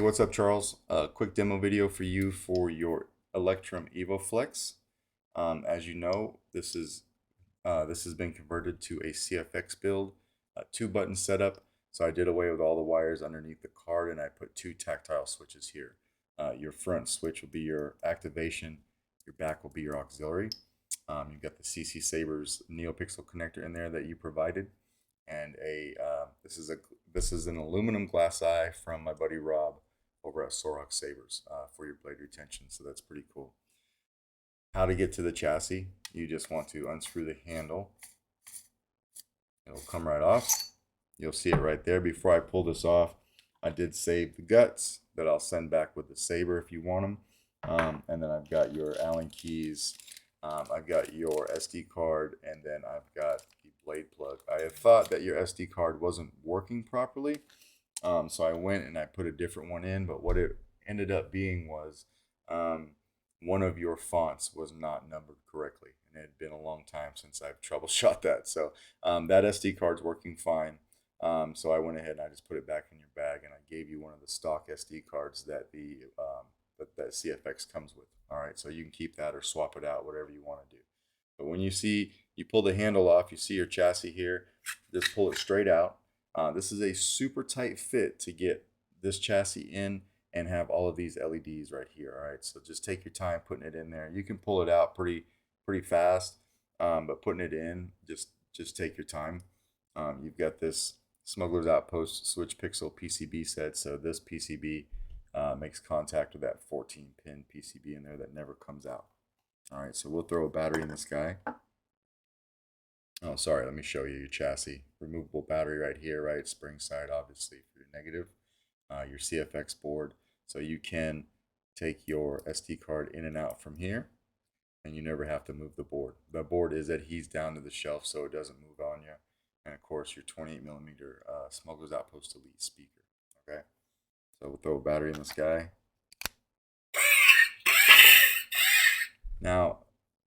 what's up, Charles? Quick demo video for you for your Electrum Evoflex. As you know, this has been converted to a CFX build, a 2-button setup. So I did away with all the wires underneath the card, and I put 2 tactile switches here. Your front switch will be your activation. Your back will be your auxiliary. You've got the CC Saber's NeoPixel connector in there that you provided, and this is an aluminum glass eye from my buddy Rob over at Sorok Sabers for your blade retention. So that's pretty cool. How to get to the chassis? You just want to unscrew the handle. It'll come right off. You'll see it right there. Before I pull this off, I did save the guts that I'll send back with the Saber if you want them. And then I've got your Allen keys. I've got your SD card, and then I've got the blade plug. I had thought that your SD card wasn't working properly, so I went and I put a different one in, but what it ended up being was one of your fonts was not numbered correctly, and it had been a long time since I've troubleshot that. So that SD card's working fine. So I went ahead and I just put it back in your bag, and I gave you one of the stock SD cards that that CFX comes with. All right, so you can keep that or swap it out, whatever you want to do. But when you pull the handle off, you see your chassis here, just pull it straight out. This is a super tight fit to get this chassis in and have all of these LEDs right here. All right, so just take your time putting it in there. You can pull it out pretty fast, but putting it in, just take your time. You've got this Smuggler's Outpost switch pixel PCB set, so this PCB makes contact with that 14-pin PCB in there that never comes out. All right, so we'll throw a battery in this guy. Oh, sorry, let me show you your chassis. Removable battery right here, right? Spring side, obviously, for your negative. Your CFX board, so you can take your SD card in and out from here, and you never have to move the board. The board is adhesed down to the shelf so it doesn't move on you. And of course, your 28mm Smuggler's Outpost Elite speaker. Okay. So we'll throw a battery in this guy. Now,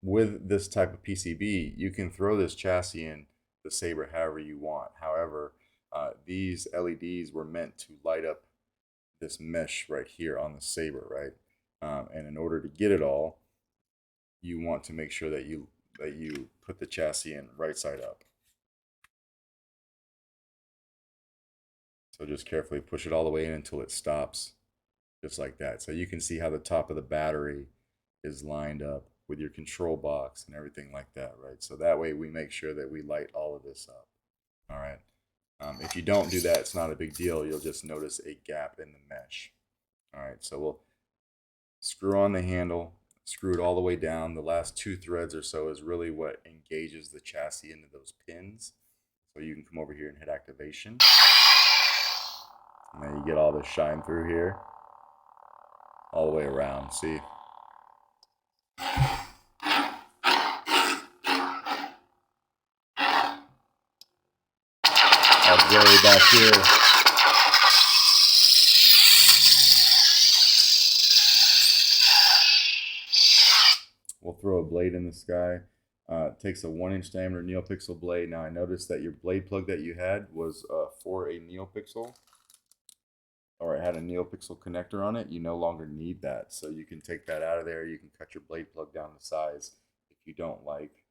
with this type of PCB, you can throw this chassis in the Saber however you want. However, these LEDs were meant to light up this mesh right here on the Saber, right? And in order to get it all, you want to make sure that you put the chassis in right side up. So just carefully push it all the way in until it stops, just like that. So you can see how the top of the battery is lined up with your control box and everything like that, right? So that way we make sure that we light all of this up. All right. If you don't do that, it's not a big deal. You'll just notice a gap in the mesh. All right, so we'll screw on the handle, screw it all the way down. The last 2 threads or so is really what engages the chassis into those pins. So you can come over here and hit activation. And then you get all the shine through here, all the way around, see? Auxiliary back here. We'll throw a blade in this guy. It takes a 1-inch diameter NeoPixel blade. Now I noticed that your blade plug that you had was for a NeoPixel, or it had a NeoPixel connector on it. You no longer need that, so you can take that out of there. You can cut your blade plug down to size if you don't like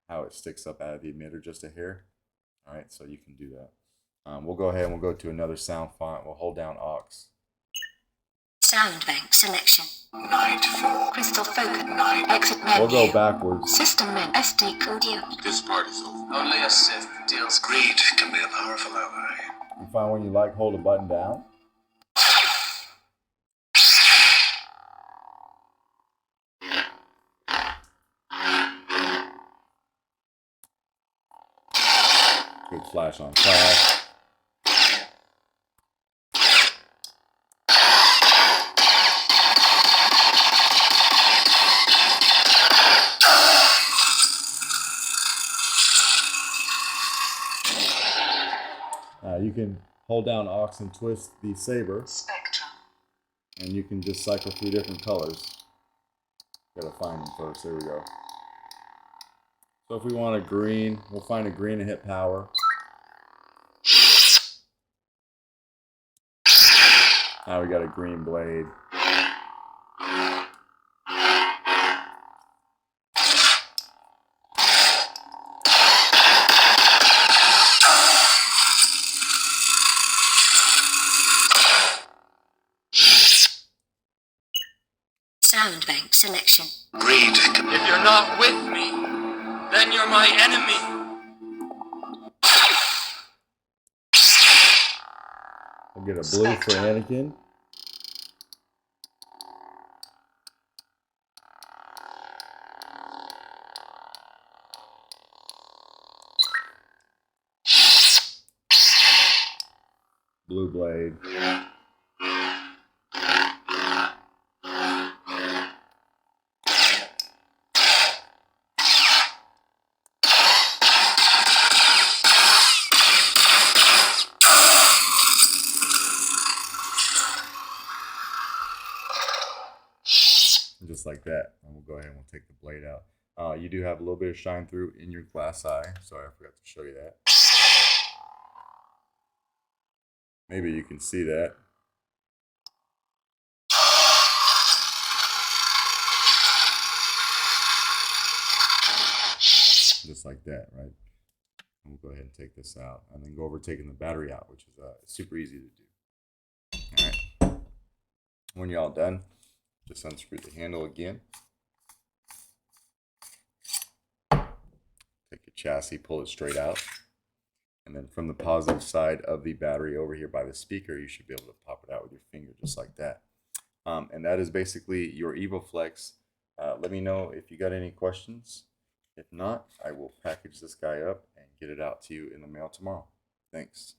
how it sticks up out of the emitter just a hair. All right, so you can do that. We'll go ahead and we'll go to another sound font. We'll hold down aux. Sound bank selection. Night 4. Crystal focus. Night. Exit menu. We'll go backwards. System menu. SD code. This part is over. Only a Sith deals. Greed can be a powerful ally. You find one you like, hold a button down. Good flash on flash. You can hold down aux and twist the Saber. Spectrum. And you can just cycle through different colors. Gotta find them first. There we go. So if we want a green, we'll find a green and hit power. Now we got a green blade. Sound bank selection. Read. If you're not with me, then you're my enemy. I'll get a blue for Anakin. Blue blade. Just like that. And we'll go ahead and we'll take the blade out. You do have a little bit of shine through in your glass eye. Sorry, I forgot to show you that. Maybe you can see that. Just like that, right? And we'll go ahead and take this out and then go over taking the battery out, which is super easy to do. All right. When you're all done, just unscrew the handle again. Take your chassis, pull it straight out. And then from the positive side of the battery over here by the speaker, you should be able to pop it out with your finger just like that. And that is basically your Evoflex. Let me know if you got any questions. If not, I will package this guy up and get it out to you in the mail tomorrow. Thanks.